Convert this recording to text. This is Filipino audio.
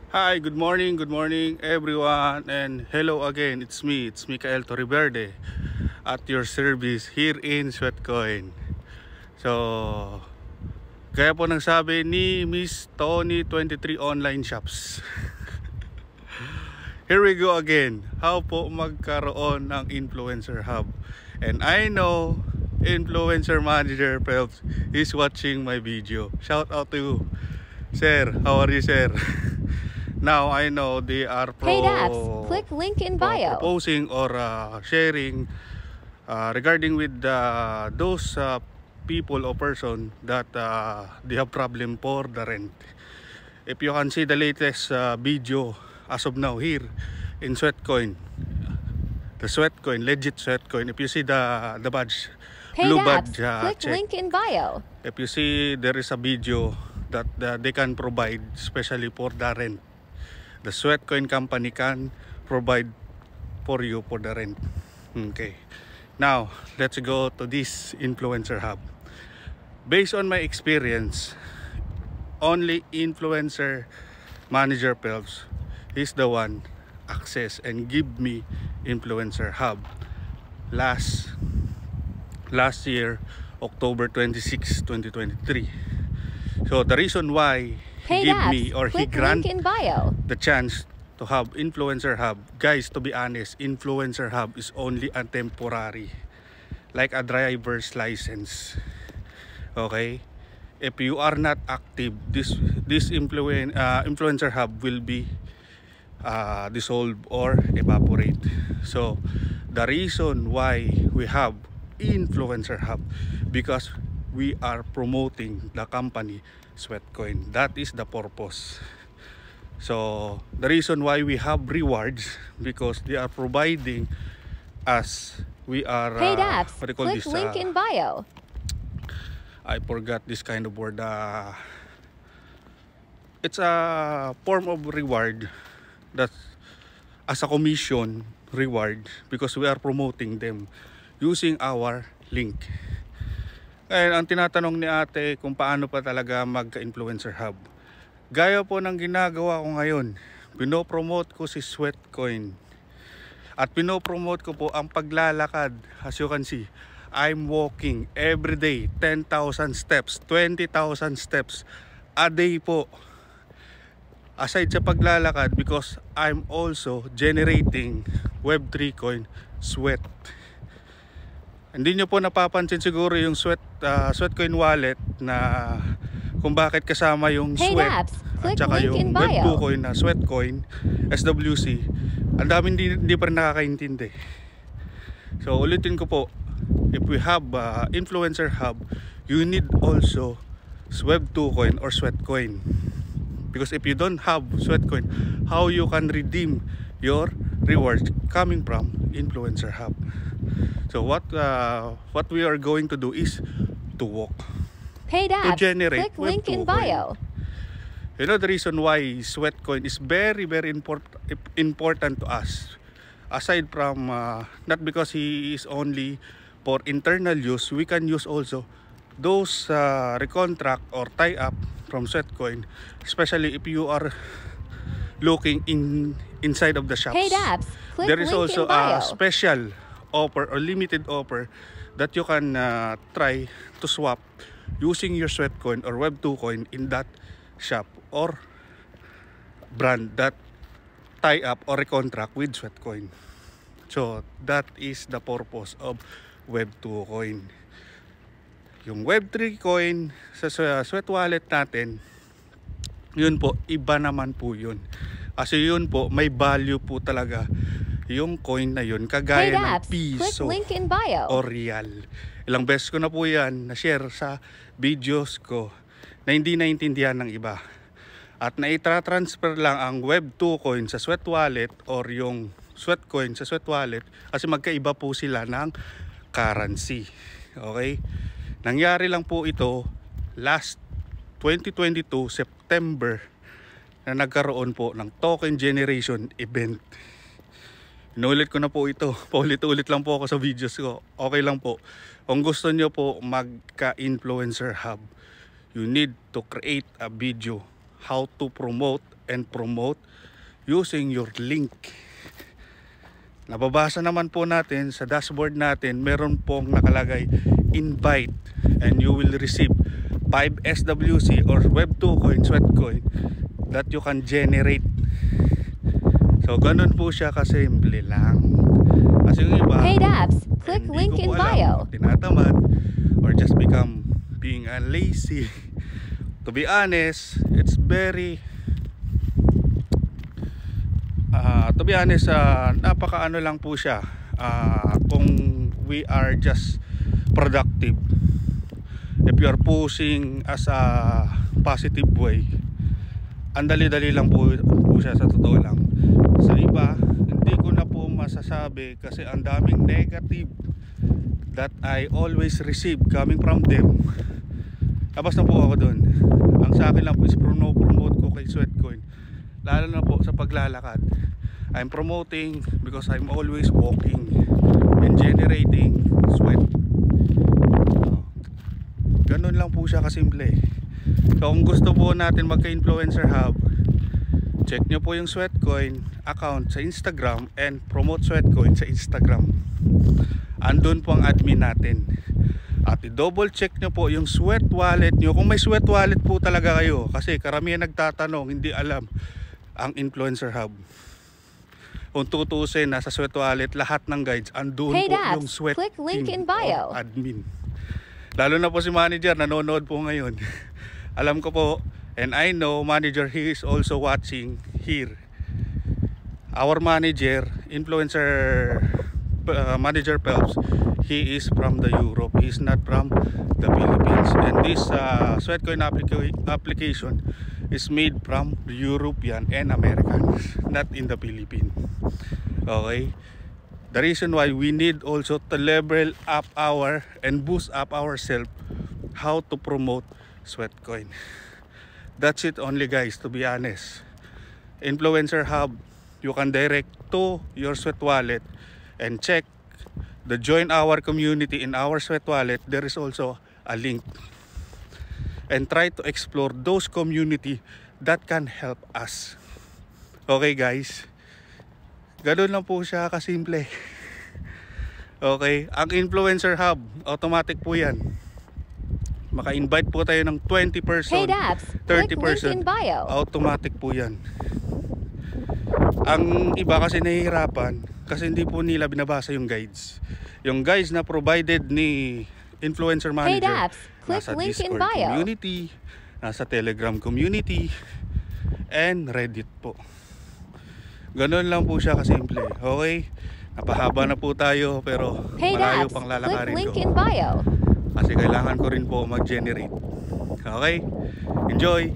Hi, good morning everyone, and hello again. It's Mikael Torreverde at your service here in Sweatcoin. So, gaya po ng sabi ni Miss Tony 23 Online Shops. Here we go again. How po magkaroon ng Influencer Hub? And I know Influencer Manager Phelps is watching my video. Shout out to you, sir. How are you, sir? Now I know they are Paid apps. Click link in bio. proposing or sharing regarding with those people or person that they have problem for the rent. If you can see the latest video as of now here in Sweatcoin, the Sweatcoin, legit Sweatcoin. If you see the badge, Paid blue apps. badge, Click check. link in bio. If you see there is a video that they can provide especially for the rent, the Sweatcoin company can provide for you for the rent. Okay, now let's go to this Influencer Hub. Based on my experience, only Influencer Manager Phelps is the one access and give me Influencer Hub last year, October 26, 2023. So the reason why he Paid give apps. me or he Click grant link in bio. the chance to have Influencer Hub, guys, to be honest, Influencer Hub is only a temporary, like a driver's license. Okay, if you are not active, this Influencer Hub will be dissolve or evaporate. So the reason why we have Influencer Hub, because we are promoting the company Sweatcoin. That is the purpose. So the reason why we have rewards, because they are providing us, we are Paid apps. what do you call Click this, link in bio. I forgot this kind of word. It's a form of reward that as a commission reward, because we are promoting them using our link. Kaya ang tinatanong ni ate kung paano pa talaga magka-Influencer Hub, gaya po ng ginagawa ko ngayon, pinopromote ko si Sweatcoin at pinopromote ko po ang paglalakad. As you can see, I'm walking every day 10,000 steps, 20,000 steps a day po. Aside sa paglalakad, because I'm also generating Web3 coin Sweat. Hindi nyo po napapansin siguro yung Sweatcoin wallet na kung bakit kasama yung Paid Sweat apps. at Click saka link yung in bio. Web2 coin na Sweatcoin SWC. Ang daming hindi pa rin nakakaintindi. So ulitin ko po, if we have Influencer Hub, you need also Web2 coin or Sweatcoin. Because if you don't have Sweatcoin, how you can redeem your rewards coming from Influencer Hub? So what we are going to do is to walk, Paid to apps. generate Click link Web2 in bio. coin. You know the reason why Sweatcoin is very important to us, aside from not because he is only for internal use, we can use also those recontract or tie up from Sweatcoin, especially if you are looking inside of the shops. Paid apps. Click There is link also in bio. a special offer or limited offer that you can try to swap using your Sweatcoin or Web2 coin in that shop or brand that tie up or recontract with Sweatcoin. So that is the purpose of Web2 coin. Yung Web3 coin sa Sweat wallet natin, yun po, iba naman po yun. Kasi yun po, may value po talaga yung coin na yun, kagaya Paid ng apps. piso Click link in bio. o real. Ilang beses ko na po yan na-share sa videos ko na hindi naintindihan ng iba. At naitra-transfer lang ang Web2 coin sa Sweat wallet or yung Sweatcoin sa Sweat wallet kasi magkaiba po sila ng currency. Okay? Nangyari lang po ito last 2022 September na nagkaroon po ng token generation event. Inulit ko na po ito. Paulit-ulit lang po ako sa videos ko. Okay lang po. Kung gusto nyo po magka-Influencer Hub, you need to create a video how to promote and promote using your link. Nababasa naman po natin sa dashboard natin, meron pong nakalagay invite, and you will receive 5 SWC or Web2 coin, Sweatcoin that you can generate. So ganun po siya kasimple lang. Kasi yung iba, Paid apps. Click hindi link ko in po alam, bio. tinatamad or just become being lazy. To be honest, it's very napaka ano lang po siya. Kung we are just productive, if you are pushing as a positive way, ang dali-dali lang po siya sa totoo lang. Sa iba, hindi ko na po masasabi kasi ang daming negative that I always receive coming from them. Labas na po ako dun. Ang sa akin lang po is promote ko kay Sweatcoin, lalo na po sa paglalakad. I'm promoting because I'm always walking and generating sweat. Ganun lang po siya kasimple. So kung gusto po natin magka-influencer hub, check nyo po yung Sweatcoin account sa Instagram and promote Sweatcoin sa Instagram. Andun po ang admin natin. At i-double check nyo po yung Sweat wallet nyo, kung may Sweat wallet po talaga kayo, kasi karamihan nagtatanong, hindi alam ang influencer hub. Kung tutusin, nasa Sweat wallet lahat ng guides, andun Paid po apps. yung Sweat Click link team in bio. or admin. Lalo na po si manager, nanonood po ngayon. Alam ko po, and I know manager, he is also watching here. Our manager, influencer manager Phelps, he is from the Europe, he is not from the Philippines, and this Sweatcoin application is made from European and Americans, not in the Philippines. Okay, the reason why we need also to level up our and boost up ourselves how to promote Sweatcoin. That's it only, guys, to be honest. Influencer hub, you can direct to your Sweat wallet and check the join our community in our Sweat wallet. There is also a link, and try to explore those community that can help us. Okay, guys, ganun lang po siya kasimple. Okay, ang influencer hub, automatic po yan. Maka-invite po tayo ng 20 person, Paid apps. Click 30 link person, in bio. automatic po yan. Ang iba kasi nahihirapan kasi hindi po nila binabasa yung guides. Yung guides na provided ni influencer Paid manager, apps. Click nasa link in Discord bio. community, nasa Telegram community, and Reddit po. Ganun lang po siya kasimple. Okay, napahaba na po tayo, pero Paid malayo apps. pang Click lalakarin link ko in bio. kasi kailangan ko rin po mag-generate. Okay, enjoy.